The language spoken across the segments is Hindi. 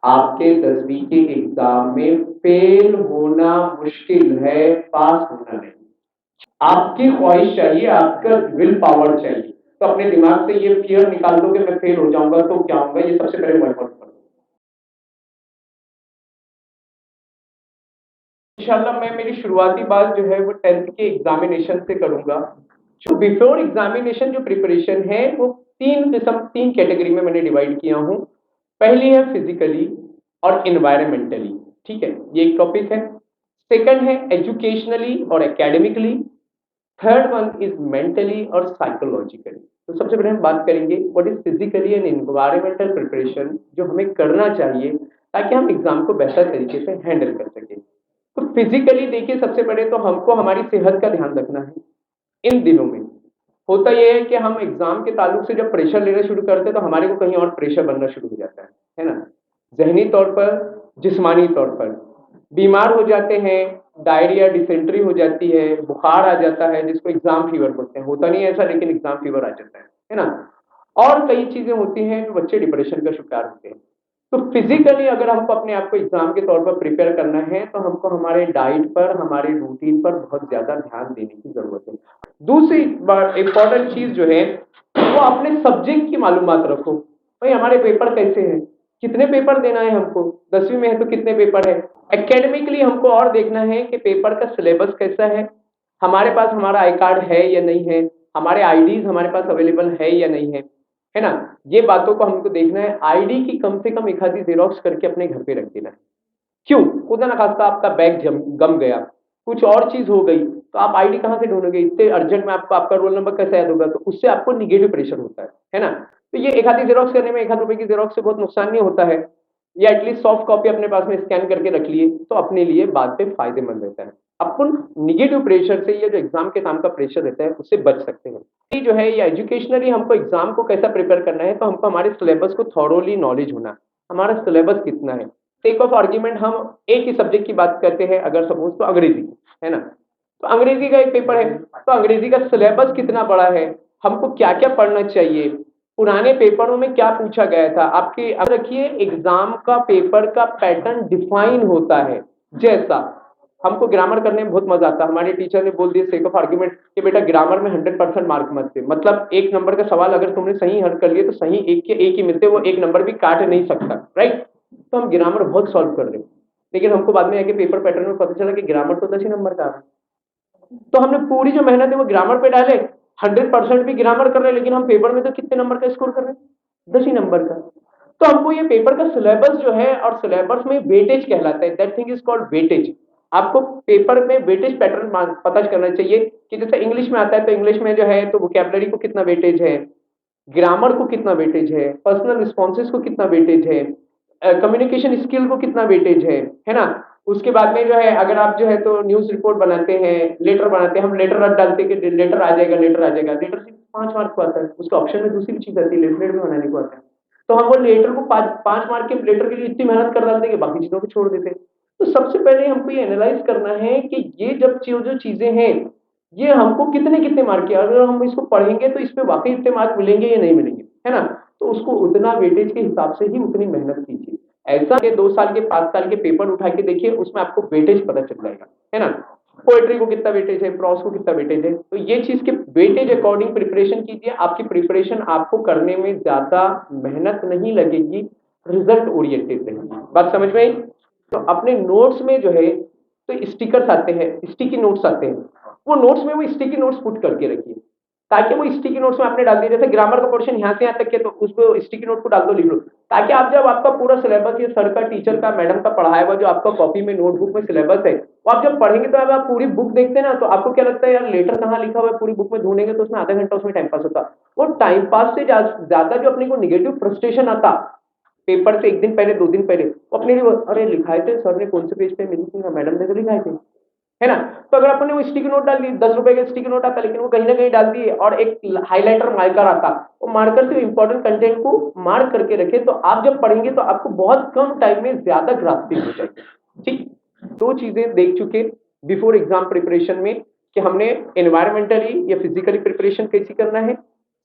आपके 10वीं के एग्जाम में फेल होना मुश्किल है, पास होना नहीं। आपकी ख्वाहिश चाहिए, आपका विल पावर चाहिए। तो अपने दिमाग से ये फियर निकाल दो कि मैं फेल हो जाऊंगा तो क्या होगा, ये सबसे पहले वर्कआउट करो। इंशाल्लाह मैं मेरी शुरुआती बात जो है वो 10th के एग्जामिनेशन से करूंगा। जो बिफोर एग्जामिनेशन जो प्रिपरेशन है वो तीन कैटेगरी में मैंने डिवाइड किया हूं। पहली है फिजिकली और इन्वायरमेंटली, ठीक है, ये एक टॉपिक है। सेकंड है एजुकेशनली और academically. Third one is mentally और साइकोलॉजिकली। तो सबसे पहले हम बात करेंगे what is physically and environmental preparation, जो हमें करना चाहिए ताकि हम एग्जाम को बेहतर तरीके से हैंडल कर सकें। तो फिजिकली देखिए, सबसे पहले तो हमको हमारी सेहत का ध्यान रखना है। इन दिनों में होता यह है कि हम एग्जाम के ताल्लुक से जब प्रेशर लेना शुरू करते हैं तो हमारे को कहीं और प्रेशर बनना शुरू हो जाता है ना। जहनी तौर पर, जिस्मानी तौर पर बीमार हो जाते हैं, डायरिया डिसेंट्री हो जाती है, बुखार आ जाता है जिसको एग्जाम फीवर बोलते हैं। होता नहीं है ऐसा, लेकिन एग्जाम फीवर आ जाता है ना। और कई चीजें होती हैं जो बच्चे डिप्रेशन का शिकार होते हैं। तो फिजिकली अगर हमको अपने आप को एग्जाम के तौर पर प्रिपेयर करना है तो हमको हमारे डाइट पर, हमारे रूटीन पर बहुत ज्यादा ध्यान देने की जरूरत है। दूसरी इंपॉर्टेंट चीज जो है वो अपने सब्जेक्ट की मालूमात रखो। भाई हमारे पेपर कैसे हैं, कितने पेपर देना है हमको, 10वीं में है तो कितने पेपर है। एकेडमिकली हमको और देखना है कि पेपर का सिलेबस कैसा है, हमारे पास हमारा आई कार्ड है या नहीं है, हमारे आईडीज हमारे पास अवेलेबल है या नहीं है ना। ये बातों को हमको देखना है। आईडी की कम से कम एक आधी जेरोक्स करके अपने घर पे रख देना है। क्यों, खुदा ना खास्ता आपका बैग गम गया, कुछ और चीज हो गई, तो आप आईडी कहां से ढूंढोगे इतने अर्जेंट में, आपको आपका रोल नंबर कैसे याद होगा। तो उससे आपको निगेटिव प्रेशर होता है ना। तो ये एक आधी जेरोक्स करने में 1 आध रुपए की जेरोक्स से बहुत नुकसान नहीं होता है। या एटलीस्ट सॉफ्ट कॉपी अपने पास में स्कैन करके रख लिए तो अपने लिए बाद में फायदेमंद रहता है। अपन निगेटिव प्रेशर से, ये जो एग्जाम के काम का प्रेशर रहता है, उससे बच सकते हैं। ये जो है, या एजुकेशनली हमको एग्जाम को कैसा प्रिपेयर करना है, तो हमको हमारे सिलेबस को थॉरोली नॉलेज होना, हमारा सिलेबस कितना है। टेक ऑफ आर्ग्यूमेंट, हम एक ही सब्जेक्ट की बात करते हैं, अगर सपोज तो अंग्रेजी है ना, तो अंग्रेजी का एक पेपर है, तो अंग्रेजी का सिलेबस कितना बड़ा है, हमको क्या क्या पढ़ना चाहिए, पुराने पेपरों में क्या पूछा गया था। आपके अब रखिए, एग्जाम का पेपर का पैटर्न डिफाइन होता है। जैसा हमको ग्रामर करने में बहुत मजा आता है, हमारे टीचर ने बोल दिया सेक ऑफ आर्ग्यूमेंट कि बेटा ग्रामर में 100% मार्क मत दे, मतलब 1 नंबर का सवाल अगर तुमने सही हल कर लिया तो सही एक के एक ही मिलते, वो 1 नंबर भी काट नहीं सकता, राइट। तो हम ग्रामर बहुत सॉल्व कर रहे हैं, लेकिन हमको बाद में आके पेपर पैटर्न में पता चला कि ग्रामर तो 10 ही नंबर का है। तो हमने पूरी जो मेहनत है वो ग्रामर पे डाले, 100% भी ग्रामर कर रहे हैं, लेकिन हम पेपर में तो कितने नंबर का स्कोर कर रहे हैं, 10 ही नंबर का। तो हमको ये पेपर का सिलेबस जो है, और सिलेबस में वेटेज कहलाता है, that thing is called weightage. आपको पेपर में वेटेज पैटर्न पता करना चाहिए कि जैसे इंग्लिश में आता है तो इंग्लिश में जो है तो वोकैबुलरी को कितना वेटेज है, ग्रामर को कितना वेटेज है, पर्सनल रिस्पॉन्सेज को कितना वेटेज है, कम्युनिकेशन स्किल को कितना वेटेज है ना। उसके बाद में जो है, अगर आप जो है तो न्यूज रिपोर्ट बनाते हैं, लेटर बनाते हैं, हम लेटर रख डालते हैं कि लेटर आ जाएगा, लेटर आ जाएगा, लेटर सिर्फ 5 मार्क को आता है, उसके ऑप्शन में दूसरी भी चीज आती है, लेटर भी बनाने को आता है। तो हम वो लेटर को 5 मार्क के लेटर के लिए इतनी मेहनत कर डालते हैं कि बाकी चीजों को छोड़ देते हैं। तो सबसे पहले हमको ये एनालाइज करना है कि ये जब जो चीजें हैं ये हमको कितने कितने मार्क के, अगर हम इसको पढ़ेंगे तो इसमें वाकई इतने मार्क मिलेंगे या नहीं मिलेंगे, है ना। तो उसको उतना वेटेज के हिसाब से ही उतनी मेहनत कीजिए। ऐसा कि 2 साल के 5 साल के पेपर उठा के देखिए, उसमें आपको वेटेज पता चल जाएगा, है ना। पोएट्री को कितना वेटेज है, प्रॉस को कितना वेटेज है, तो ये चीज के वेटेज अकॉर्डिंग प्रिपरेशन कीजिए। आपकी प्रिपरेशन आपको करने में ज्यादा मेहनत नहीं लगेगी, रिजल्ट ओरिएंटेड रहेगी। बात समझ में आई। तो अपने नोट्स में जो है तो स्टिकर्स आते हैं, स्टिकी नोट्स आते हैं, वो नोट्स में वो स्टिकी नोट्स पुट करके रखिए, ताकि वो स्टिकी नोट्स में आपने डाल दिया, जैसे ग्रामर का पोर्शन यहाँ से यहाँ तक के, तो उसको स्टिकी नोट को डाल दो, लिख लो, ताकि आप जब आपका पूरा सिलेबस ये सर का, टीचर का, मैडम का पढ़ाया हुआ जो आपका कॉपी में, नोटबुक में सिलेबस है, वो आप जब पढ़ेंगे तो अब आप पूरी बुक देखते हैं ना, तो आपको क्या लगता है यार लेटर कहाँ लिखा हुआ है, पूरी बुक में ढूंढेंगे तो उसमें आधा घंटा उसमें टाइम पास होता। वो टाइम पास से ज्यादा जो अपने को निगेटिव फ्रस्ट्रेशन आता पेपर से 1 दिन पहले, 2 दिन पहले, वो अपने लिए अरे लिखाए थे सर ने, कौन से पेज पे मिली थी, मैडम ने तो लिखाए थे, है ना। तो अगर अपने वो स्टिकी नोट डाल दिए, 10 रुपए का स्टिकी नोट आता, लेकिन वो कहीं ना कहीं डाल दिए, और एक हाइलाइटर मार्कर आता, वो मार्कर से इंपॉर्टेंट कंटेंट को मार्क करके रखे, तो आप जब पढ़ेंगे तो आपको बहुत कम टाइम में ज्यादा ग्रास्पिंग हो जाएगी। ठीक, 2 चीजें देख चुके बिफोर एग्जाम प्रिपरेशन में, कि हमने एनवायरमेंटली या फिजिकली प्रिपरेशन कैसी करना है।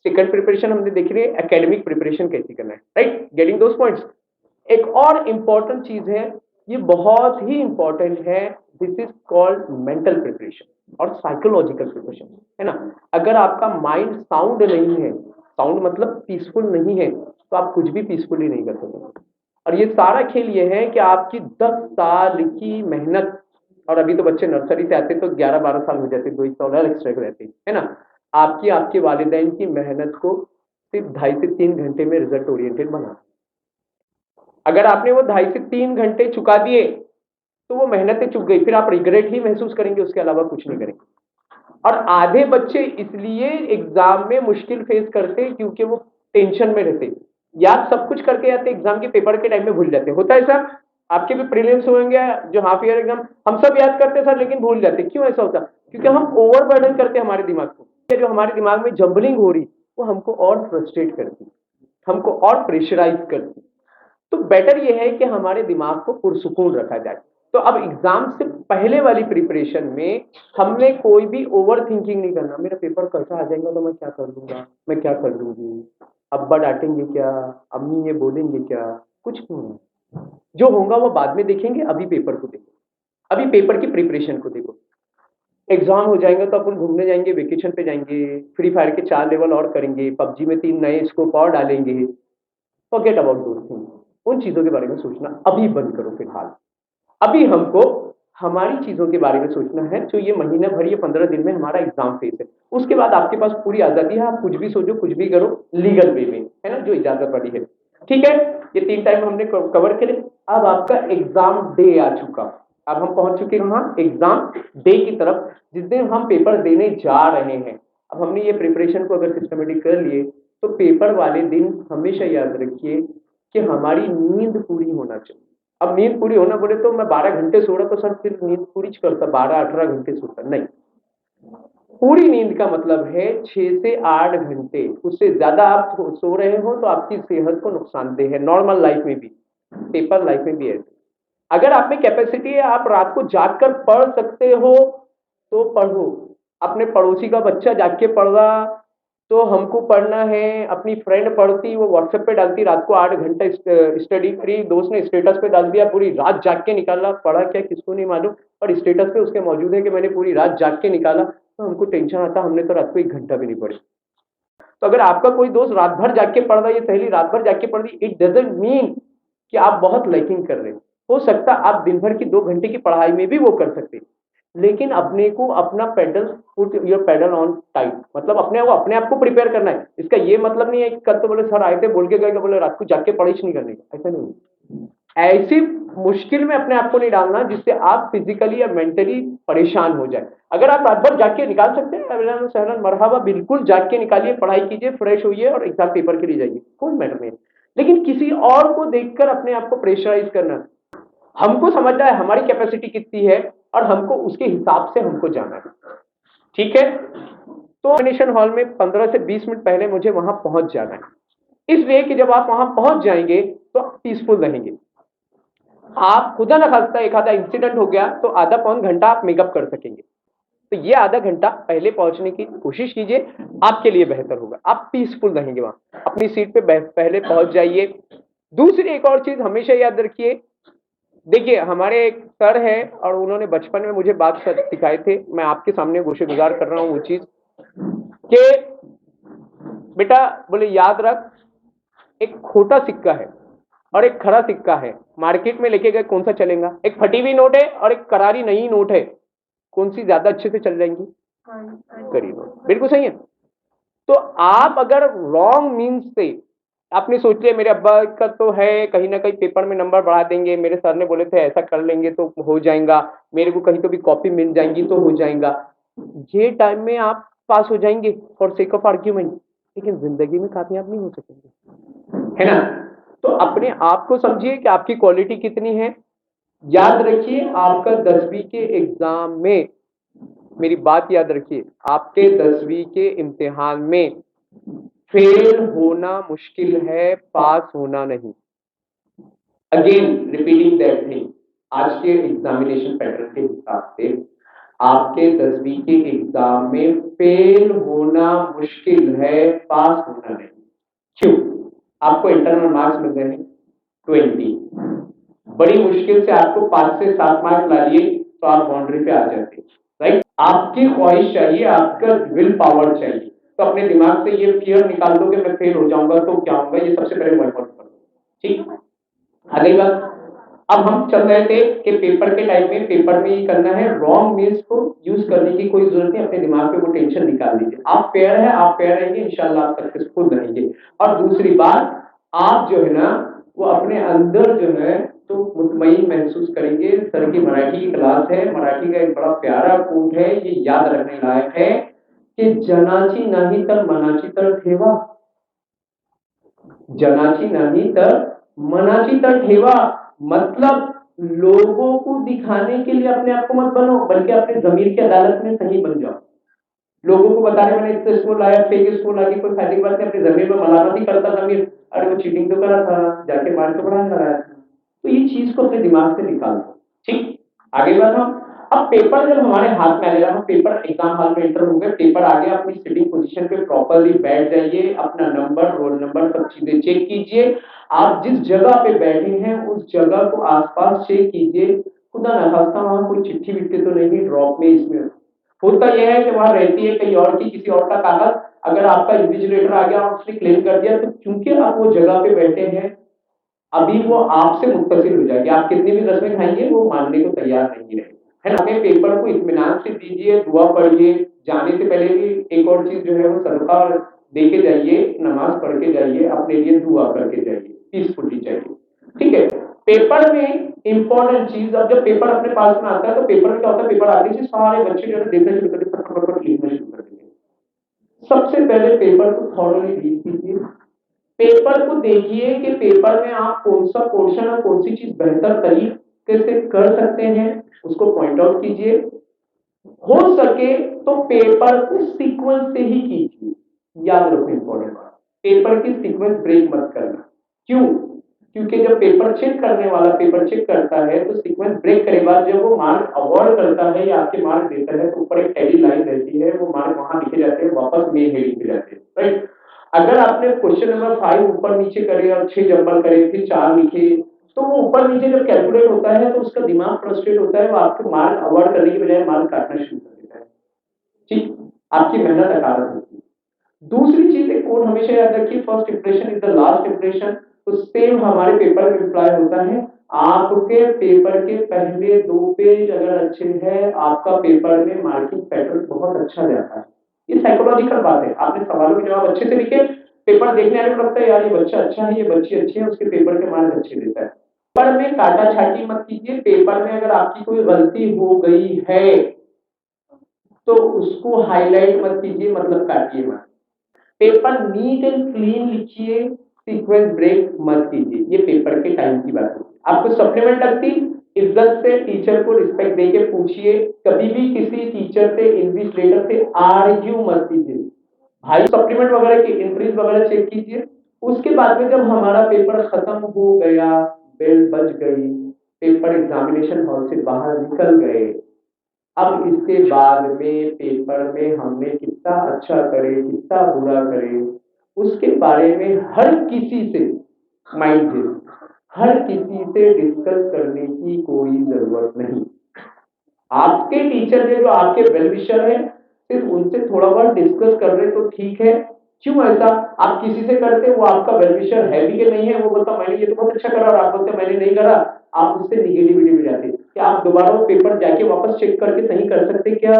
सेकंड प्रिपरेशन हमने देख रही है एकेडमिक प्रिपरेशन कैसी करना है, राइट, गेटिंग दोस पॉइंट्स। एक और इम्पॉर्टेंट चीज है, ये बहुत ही इंपॉर्टेंट है, this is called mental preparation और साइकोलॉजिकल प्रिपरेशन, है ना। अगर आपका माइंड साउंड नहीं है, साउंड मतलब पीसफुल नहीं है, तो आप कुछ भी पीसफुली नहीं कर सकते। और ये सारा खेल ये है कि आपकी 10 साल की मेहनत, और अभी तो बच्चे नर्सरी से आते तो 11-12 साल हो जाते, 2 साल और एक्स्ट्रा रहते, है ना। आपकी आपके वालिदैन की मेहनत को सिर्फ 2.5 से 3 घंटे में रिजल्ट ओरिएंटेड बना। अगर आपने वो 2.5 से 3 घंटे चुका दिए तो वो मेहनतें चुक गई, फिर आप रिग्रेट ही महसूस करेंगे, उसके अलावा कुछ नहीं करेंगे। और आधे बच्चे इसलिए एग्जाम में मुश्किल फेस करते हैं क्योंकि वो टेंशन में रहते, याद सब कुछ करके आते, एग्जाम के पेपर के टाइम में भूल जाते। होता है सर, आपके भी प्रीलिम्स होंगे, जो हाफ ईयर एग्जाम, हम सब याद करते सर लेकिन भूल जाते। क्यों ऐसा होता? क्योंकि हम ओवरबर्डन करते हमारे दिमाग को। जो हमारे दिमाग में जंबलिंग हो रही वो हमको और फ्रस्ट्रेट करती, हमको और प्रेशराइज करती। तो बेटर ये है कि हमारे दिमाग को पुरसुकून रखा जाए। तो अब एग्जाम से पहले वाली प्रिपरेशन में हमने कोई भी ओवर थिंकिंग नहीं करना, मेरा पेपर कैसा आ जाएगा तो मैं क्या कर लूंगा, मैं क्या कर लूंगी, अब्बा डांटेंगे क्या, अम्मी ये बोलेंगे क्या, कुछ नहीं होना। जो होगा वो बाद में देखेंगे, अभी पेपर को देखो, अभी पेपर की प्रिपरेशन को देखो। एग्जाम हो जाएंगे तो अपन घूमने जाएंगे, वेकेशन पे जाएंगे, फ्री फायर के 4 लेवल और करेंगे, पबजी में 3 नए स्कोप और डालेंगे। फॉरगेट अबाउट दोस थिंग्स, उन चीजों के बारे में सोचना अभी बंद करो फिलहाल। अभी हमको हमारी चीजों के बारे में सोचना है, जो ये महीना भर, ये 15 दिन में हमारा एग्जाम फेस है। उसके बाद आपके पास पूरी आजादी है, आप कुछ भी सोचो, कुछ भी करो, लीगल वे में, है ना, जो इजाजत वाली है। ठीक है, ये 3 टाइम हमने कवर करे। अब आपका एग्जाम डे आ चुका, अब हम पहुंच चुके वहां एग्जाम डे की तरफ, जिस दिन हम पेपर देने जा रहे हैं। अब हमने ये प्रिपरेशन को अगर सिस्टमेटिक कर लिए तो पेपर वाले दिन हमेशा याद रखिए कि हमारी नींद पूरी होना चाहिए। अब नींद पूरी होना बोले तो मैं 12 घंटे सो रहा तो सर फिर नींद पूरी करता, 12-18 घंटे सोता नहीं। पूरी नींद का मतलब है 6 से 8 घंटे, उससे ज्यादा आप सो रहे हो तो आपकी सेहत को नुकसानदेह है, नॉर्मल लाइफ में भी, पेपर लाइफ में भी ऐसे। अगर आप में कैपेसिटी है, आप रात को जाग कर पढ़ सकते हो तो पढ़ो। अपने पड़ोसी का बच्चा जाग के पढ़ रहा तो हमको पढ़ना है, अपनी फ्रेंड पढ़ती, वो व्हाट्सएप पे डालती रात को 8 घंटे स्टडी करी, दोस्त ने स्टेटस पे डाल दिया, पूरी रात जाग के निकाला, पढ़ा क्या किसको नहीं मालूम, और स्टेटस पे उसके मौजूद है कि मैंने पूरी रात जाग के निकाला, तो हमको टेंशन आता, हमने तो रात को 1 घंटा भी नहीं पढ़ी। तो अगर आपका कोई दोस्त रात भर जाग के पढ़ रहा है, ये सहेली रात भर जाग के पढ़ रही, इट डजंट मीन कि आप बहुत लैकिंग कर रहे हो सकता आप दिन भर की 2 घंटे की पढ़ाई में भी वो कर सकते, लेकिन अपने को अपना pedal, put your pedal on tight, मतलब अपने आप को प्रिपेयर करना है। इसका ये मतलब नहीं है कि कल तो बोले सर आए थे बोल के गए, बोले रात को जाके पढ़ाई नहीं करने का, ऐसा नहीं। ऐसी मुश्किल में अपने आप को नहीं डालना जिससे आप फिजिकली या मेंटली परेशान हो जाए। अगर आप रात भर जाग के निकाल सकते हैं, अहलन सहलन मरहबा, बिल्कुल जाग के निकालिए, पढ़ाई कीजिए, फ्रेश होइए और एग्जाम पेपर के लिए जाइए, कोई मैटर नहीं। लेकिन किसी और को देखकर अपने आप को प्रेशराइज करना, हमको समझना है हमारी कैपेसिटी कितनी है और हमको उसके हिसाब से हमको जाना है। ठीक है, तो एग्जामिनेशन हॉल में 15 से 20 मिनट पहले मुझे वहां पहुंच जाना है, इसलिए कि जब आप वहां पहुंच जाएंगे तो पीसफुल रहेंगे। आप खुदा न खास्ता एक आधा इंसिडेंट हो गया तो आधा पौन घंटा आप मेकअप कर सकेंगे, तो ये आधा घंटा पहले पहुंचने की कोशिश कीजिए, आपके लिए बेहतर होगा, आप पीसफुल रहेंगे। वहां अपनी सीट पे पहले पहुंच जाइए। दूसरी एक और चीज हमेशा याद रखिए, देखिए हमारे एक सर है और उन्होंने बचपन में मुझे बात सिखाए थे, मैं आपके सामने गोशेगुजार कर रहा हूं वो चीज, कि बेटा बोले याद रख, एक खोटा सिक्का है और एक खरा सिक्का है, मार्केट में लेके गए कौन सा चलेगा? एक फटी हुई नोट है और एक करारी नई नोट है, कौन सी ज्यादा अच्छे से चल जाएंगी? करी नोट, बिल्कुल सही है। तो आप अगर रॉन्ग मीन्स से आपने सोच लिया मेरे अब्बा का तो है, कहीं ना कहीं पेपर में नंबर बढ़ा देंगे, मेरे सर ने बोले थे ऐसा कर लेंगे तो हो जाएगा, मेरे को कहीं तो भी कॉपी मिल जाएंगी तो हो जाएगा, ये टाइम में आप पास हो जाएंगे फॉर सेक ऑफ आर्ग्यूमेंट, लेकिन जिंदगी में कामयाब नहीं हो सकेंगे, है ना। तो अपने आप को समझिए कि आपकी क्वालिटी कितनी है। याद रखिए आपका 10वीं के एग्जाम में, मेरी बात याद रखिए, आपके 10वीं के इम्तिहान में फेल होना मुश्किल है, पास होना नहीं। अगेन रिपीटिंग दैट थिंग, आज के एग्जामिनेशन पैटर्न के हिसाब से आपके 10वीं के एग्जाम में फेल होना मुश्किल है, पास होना नहीं। क्यों? आपको इंटरनल मार्क्स मिल रहे हैं, 20। बड़ी मुश्किल से आपको 5 से 7 मार्क्स ला लिए तो आप बाउंड्री पे आ जाते, राइट। आपकी ख्वाहिश चाहिए, आपका विल पावर चाहिए। तो अपने दिमाग से ये फियर निकाल दो कि मैं फेल हो जाऊंगा तो क्या होगा, ये सबसे पहले वर्कआउट कर दो, ठीक। अगली बात, अब हम चल रहे थे कि पेपर के टाइम में पेपर में ही करना है, रॉन्ग मीन्स को यूज करने की कोई जरूरत नहीं, अपने दिमाग पे वो टेंशन निकाल दीजिए। आप फेयर है, आप फेयर रहेंगे, इंशाल्लाह आप सक्सेसफुल रहेंगे। और दूसरी बात, आप जो है ना वो अपने अंदर जो है तो मुतमईन महसूस करेंगे। सर की मराठी की क्लास है, मराठी का एक बड़ा प्यारा कोट है, ये याद रखने लायक है कि जनाची नाही तर मनाची तर ठेवा, जनाची नहीं तर मनाची तर ठेवा। मतलब लोगों को दिखाने के लिए अपने आप को मत बनो, बल्कि अपने जमीर की अदालत में सही बन जाओ। लोगों को बता रहे मैंने इतना स्कोर लाया, फेक स्कोर लाके कोई फायदे की बात नहीं, अपने जमीर में मलामत ही करता जमीर, अरे वो चीटिंग तो करा था, जाके मार के पढ़ा कराया था। तो ये चीज को अपने दिमाग से निकाल दो, ठीक। आगे बात, हम अब पेपर जब हमारे हाथ में आ गया, हम पेपर एग्जाम हॉल में एंटर हो गए, पेपर आ गया, अपनी सिटिंग पोजीशन पे प्रॉपर्ली बैठ जाइए, अपना नंबर, रोल नंबर, सब चीजें चेक कीजिए। आप जिस जगह पे बैठे हैं उस जगह को आसपास चेक कीजिए, खुदा ना खास्ता वहां कोई चिट्ठी विट्ठी तो नहीं ड्रॉप में। इसमें होता यह है कि वहां रहती है कहीं और की, किसी और का कागज, अगर आपका इन्विजिलेटर आ गया और उसने क्लेम कर दिया तो क्योंकि आप वो जगह पे बैठे हैं अभी वो आपसे मुत्तसिल हो जाएगी, आप कितनी भी रस्में खाएंगे वो मानने को तैयार नहीं रहेगी, है ना। अपने पेपर को इत्मीनान से दीजिए, दुआ पढ़िए, जाने से पहले भी एक और चीज जो है वो सदका दे के जाइए, नमाज पढ़ के जाइए, अपने लिए दुआ करके जाइए, पीसफुली जाइए, ठीक है। पेपर में इंपॉर्टेंट चीज, अब जब पेपर अपने पास में आता है तो पेपर में क्या होता है, पेपर आते ही सारे बच्चे जो है देखना शुरू करते, फटाफट लिखना शुरू कर देंगे। सबसे पहले पेपर को थॉरोली रीड कीजिए, पेपर को देखिए कि पेपर में आप कौन सा पोर्शन और कौन सी चीज बेहतर तरीके से कर सकते हैं, उसको पॉइंट आउट कीजिए। हो सके तो पेपर को सीक्वेंस से ही कीजिए, याद रखो इंपॉर्टेंट बात, पेपर की सीक्वेंस ब्रेक मत करना। क्यों? क्योंकि जब पेपर चेक करने वाला पेपर चेक करता है तो सीक्वेंस ब्रेक करे बाद जब वो मार्क अवॉर्ड करता है या आपके मार्क देता है तो ऊपर एक हेडिंग लाइन रहती है, वो मार्क वहां लिखे जाते हैं, वापस मेन हेडिंग पे जाते हैं, राइट। अगर आपने क्वेश्चन नंबर 5 ऊपर नीचे करे और 6 जंबल करे फिर 4 लिखे तो वो ऊपर नीचे जब कैलकुलेट होता है तो उसका दिमाग फ्रस्ट्रेट होता है, वो आपके मार्क अवॉर्ड करने के बजाय मार्क काटना शुरू कर देता है, ठीक। आपकी मेहनत अकारत होती है। दूसरी चीज, एक कोड हमेशा याद रखिए, first impression is the last impression. तो सेम हमारे पेपर में अप्लाई होता है, आपके पेपर के पहले 2 पेज अगर अच्छे हैं आपका पेपर में मार्किंग पैटर्न बहुत अच्छा जाता है। ये साइकोलॉजिकल बात है, आपने सवालों के जवाब अच्छे से लिखे, पेपर देखने वाले को लगता है यार ये बच्चा अच्छा है, ये बच्ची अच्छी है, उसके पेपर के मार्क्स अच्छे देता है। पेपर में काटा छाटी मत कीजिए, पेपर में अगर आपकी कोई गलती हो गई है तो उसको हाईलाइट मत कीजिए, मतलब काटिए मत। पेपर नीट एंड क्लीन लिखिए, सीक्वेंस ब्रेक मत कीजिए, ये पेपर के टाइम की बात है। आपको सप्लीमेंट लगती, इज्जत से टीचर को रिस्पेक्ट देके पूछिए, कभी भी किसी टीचर से इन्विजिलेटर से आर्ग्यू मत कीजिए भाई। सप्लीमेंट वगैरह की एंट्रीज वगैरह चेक कीजिए। उसके बाद में जब हमारा पेपर खत्म हो गया, बेल बज गई, पेपर एग्जामिनेशन हॉल से बाहर निकल गए, अब इसके बाद में पेपर में हमने कितना अच्छा करे कितना बुरा करे उसके बारे में हर किसी से माइंड हर किसी से डिस्कस करने की कोई जरूरत नहीं। आपके टीचर ने जो आपके वेल विशर है सिर्फ उनसे थोड़ा बहुत डिस्कस कर रहे तो ठीक है। क्यों ऐसा? आप किसी से करते वो आपका वेल विशर है भी कि नहीं है, वो बोलता मैंने ये तो बहुत अच्छा करा और आप बोलते मैंने नहीं करा, आप उससे निगेटिविटी में जाते। क्या आप दोबारा वो पेपर जाके वापस चेक करके सही कर सकते? क्या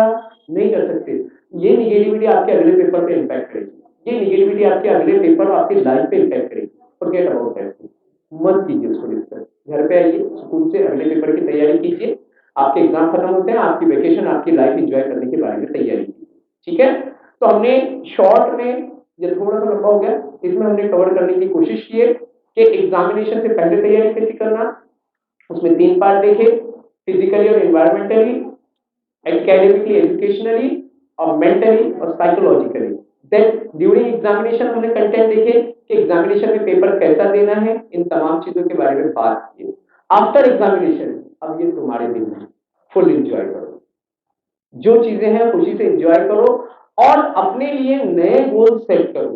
नहीं कर सकते? ये निगेटिविटी आपके अगले पेपर पे इम्पैक्ट करेगी, ये निगेटिविटी आपके अगले पेपर और आपकी लाइफ पे इम्पैक्ट करेगी। फॉरगेट अबाउट दैट, मत कीजिए उसको डिस्कस। घर पे आइए, स्कूल से अगले पेपर की तैयारी कीजिए, आपके एग्जाम खत्म होते हैं, आपकी वेकेशन, आपकी लाइफ एंजॉय करने के बारे में तैयारी कीजिए, ठीक है। तो हमने शॉर्ट में, ये थोड़ा सा लंबा हो गया, इसमें हमने कवर करने की कोशिश की है कि एग्जामिनेशन से पहले तैयारी कैसे करना। उसमें 3 पार्ट देखे, फिजिकली और एनवायरमेंटली, एकेडमिकली एजुकेशनली और मेंटली और साइकोलॉजिकली। देन ड्यूरिंग एग्जामिनेशन हमने कंटेंट देखे कि एग्जामिनेशन में पेपर कैसा देना है, इन तमाम चीजों के बारे में बात की। आफ्टर एग्जामिनेशन अब ये तुम्हारे दिन है, फुल एंजॉय करो, जो चीजें हैं खुशी से एंजॉय करो और अपने लिए नए गोल सेट करो।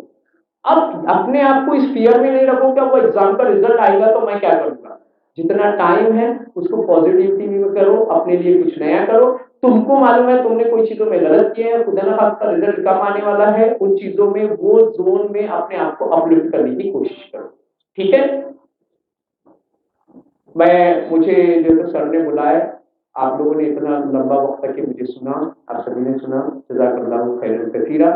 अब अपने आप को इस फियर में नहीं रखो क्या वो एग्जाम का रिजल्ट आएगा तो मैं क्या करूंगा। जितना टाइम है उसको पॉजिटिविटी में करो, अपने लिए कुछ नया करो। तुमको मालूम है तुमने कोई चीजों में गलत किया है, खुदा ना खास्ता रिजल्ट कम आने वाला है, उन चीजों में वो जोन में अपने आप को अपलिफ्ट करने की कोशिश करो। ठीक है, मुझे जो तो सर ने बुलाया, आप लोगों ने इतना लंबा वक्त तक के मुझे सुना, आप सभी ने सुना, जज़ाकल्लाहु खैरन कसीरा।